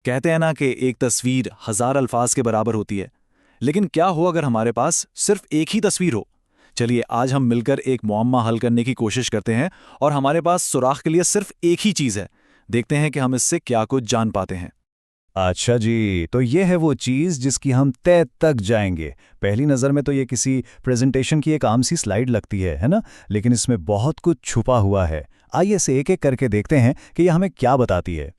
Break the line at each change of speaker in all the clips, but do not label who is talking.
कहते हैं ना कि एक तस्वीर 1000 अल्फाज के बराबर होती है। लेकिन क्या हो अगर हमारे पास सिर्फ एक ही तस्वीर हो। चलिए आज हम मिलकर एक मुअम्मा हल करने की कोशिश करते हैं और हमारे पास सुराख के लिए सिर्फ एक ही चीज़ है। देखते हैं कि हम इससे क्या कुछ जान पाते हैं।
अच्छा जी, तो ये है वो चीज़ जिसकी हम तह तक जाएंगे। पहली नज़र में तो ये किसी प्रेजेंटेशन की एक आम सी स्लाइड लगती है ना? लेकिन इसमें बहुत कुछ छुपा हुआ है। आइए इसे एक एक करके देखते हैं कि ये हमें क्या बताती है।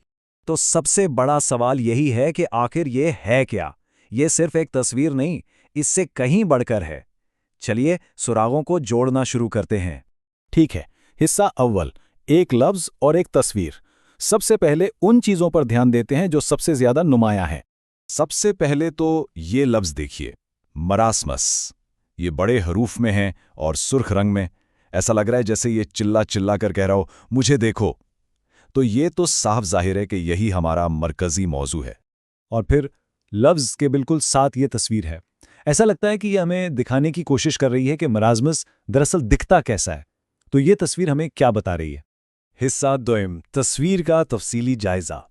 तो सबसे बड़ा सवाल यही है कि आखिर ये है क्या? ये सिर्फ एक तस्वीर नहीं, इससे कहीं बढ़कर है। चलिए सुरागों को जोड़ना शुरू करते हैं।
ठीक है। हिस्सा अव्वल, एक लफ्ज़ और एक तस्वीर। सबसे पहले उन चीज़ों पर ध्यान देते हैं जो सबसे ज़्यादा नुमायां हैं।
सबसे पहले तो ये लफ्ज़ देखिए, मरासमस। ये बड़े हरूफ में है और सुर्ख रंग में। ऐसा लग रहा है जैसे ये चिल्ला चिल्ला कर कह रहा हो, मुझे देखो। तो ये तो साफ जाहिर है कि यही हमारा मरकज़ी मौजू है।
और फिर लफ्ज़ के बिल्कुल साथ ये तस्वीर है। ऐसा लगता है कि ये हमें दिखाने की कोशिश कर रही है कि मरासमस दरअसल दिखता कैसा है। तो ये तस्वीर हमें क्या बता रही है?
हिस्सा दोयम, तस्वीर का तफसीली जायज़ा।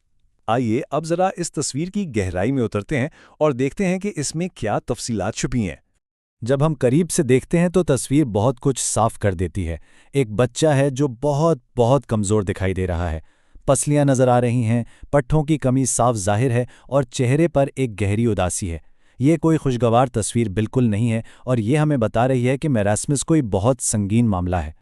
आइए अब ज़रा इस तस्वीर की गहराई में उतरते हैं और देखते हैं कि इसमें क्या तफसीलात छुपी हैं।
जब हम करीब से देखते हैं तो तस्वीर बहुत कुछ साफ कर देती है। एक बच्चा है जो बहुत बहुत कमज़ोर दिखाई दे रहा है। पसलियां नज़र आ रही हैं, पट्ठों की कमी साफ जाहिर है और चेहरे पर एक गहरी उदासी है। ये कोई खुशगवार तस्वीर बिल्कुल नहीं है और ये हमें बता रही है कि मरासमस कोई बहुत संगीन मामला है।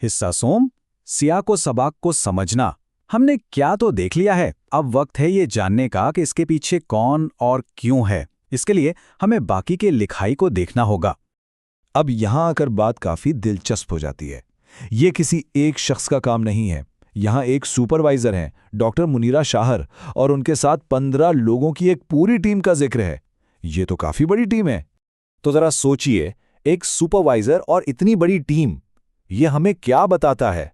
हिस्सा सोम, सियाक व सबाक को समझना। हमने क्या तो देख लिया है, अब वक्त है ये जानने का कि इसके पीछे कौन और क्यों है। इसके लिए हमें बाकी के लिखाई को देखना होगा।
अब यहाँ आकर बात काफ़ी दिलचस्प हो जाती है। ये किसी एक शख्स का काम नहीं है। यहाँ एक सुपरवाइज़र हैं, डॉक्टर मुनीरा शाहर, और उनके साथ 15 लोगों की एक पूरी टीम का जिक्र है। ये तो काफ़ी बड़ी टीम है।
तो ज़रा सोचिए, एक सुपरवाइज़र और इतनी बड़ी टीम, ये हमें क्या बताता है?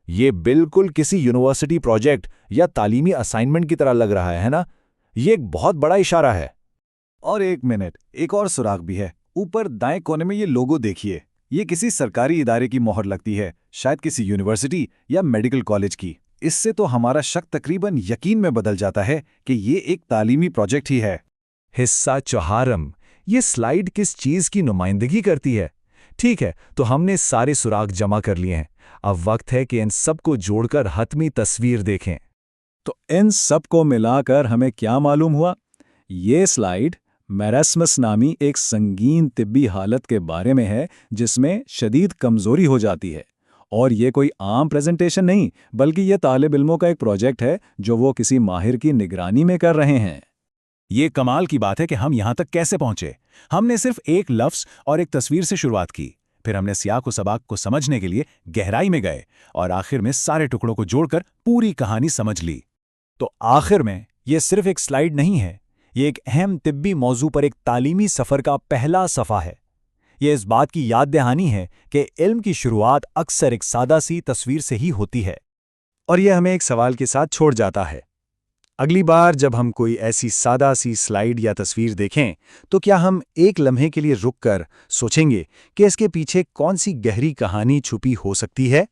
ये बिल्कुल किसी यूनिवर्सिटी प्रोजेक्ट या तालीमी असाइनमेंट की तरह लग रहा है ना? ये एक बहुत बड़ा इशारा है।
और एक मिनट, एक और सुराग भी है। ऊपर दाएं कोने में ये लोगो देखिए। ये किसी सरकारी इदारे की मोहर लगती है, शायद किसी यूनिवर्सिटी या मेडिकल कॉलेज की। इससे तो हमारा शक तकरीबन यकीन में बदल जाता है कि ये एक तालीमी प्रोजेक्ट ही है।
हिस्सा चौहारम, ये स्लाइड किस चीज़ की नुमाइंदगी करती है? ठीक है, तो हमने सारे सुराग जमा कर लिए हैं। अब वक्त है कि इन सबको जोड़कर हतमी तस्वीर देखें।
तो इन सब को मिलाकर हमें क्या मालूम हुआ? ये स्लाइड मरासमस नामी एक संगीन तिब्बी हालत के बारे में है जिसमें शदीद कमज़ोरी हो जाती है। और ये कोई आम प्रेजेंटेशन नहीं, बल्कि ये तालिब इल्मों का एक प्रोजेक्ट है जो वो किसी माहिर की निगरानी में कर रहे हैं।
ये कमाल की बात है कि हम यहाँ तक कैसे पहुँचे। हमने सिर्फ एक लफ्ज़ और एक तस्वीर से शुरुआत की, फिर हमने सियाक व सबाक को समझने के लिए गहराई में गए और आखिर में सारे टुकड़ों को जोड़कर पूरी कहानी समझ ली।
तो आखिर में ये सिर्फ एक स्लाइड नहीं है, ये एक अहम तिब्बी मौजू पर एक तालीमी सफ़र का पहला सफ़ा है। ये इस बात की याद दहानी है कि इल्म की शुरुआत अक्सर एक सादा सी तस्वीर से ही होती है। और यह हमें एक सवाल के साथ छोड़ जाता है। अगली बार जब हम कोई ऐसी सादा सी स्लाइड या तस्वीर देखें, तो क्या हम एक लम्हे के लिए रुककर सोचेंगे कि इसके पीछे कौन सी गहरी कहानी छुपी हो सकती है?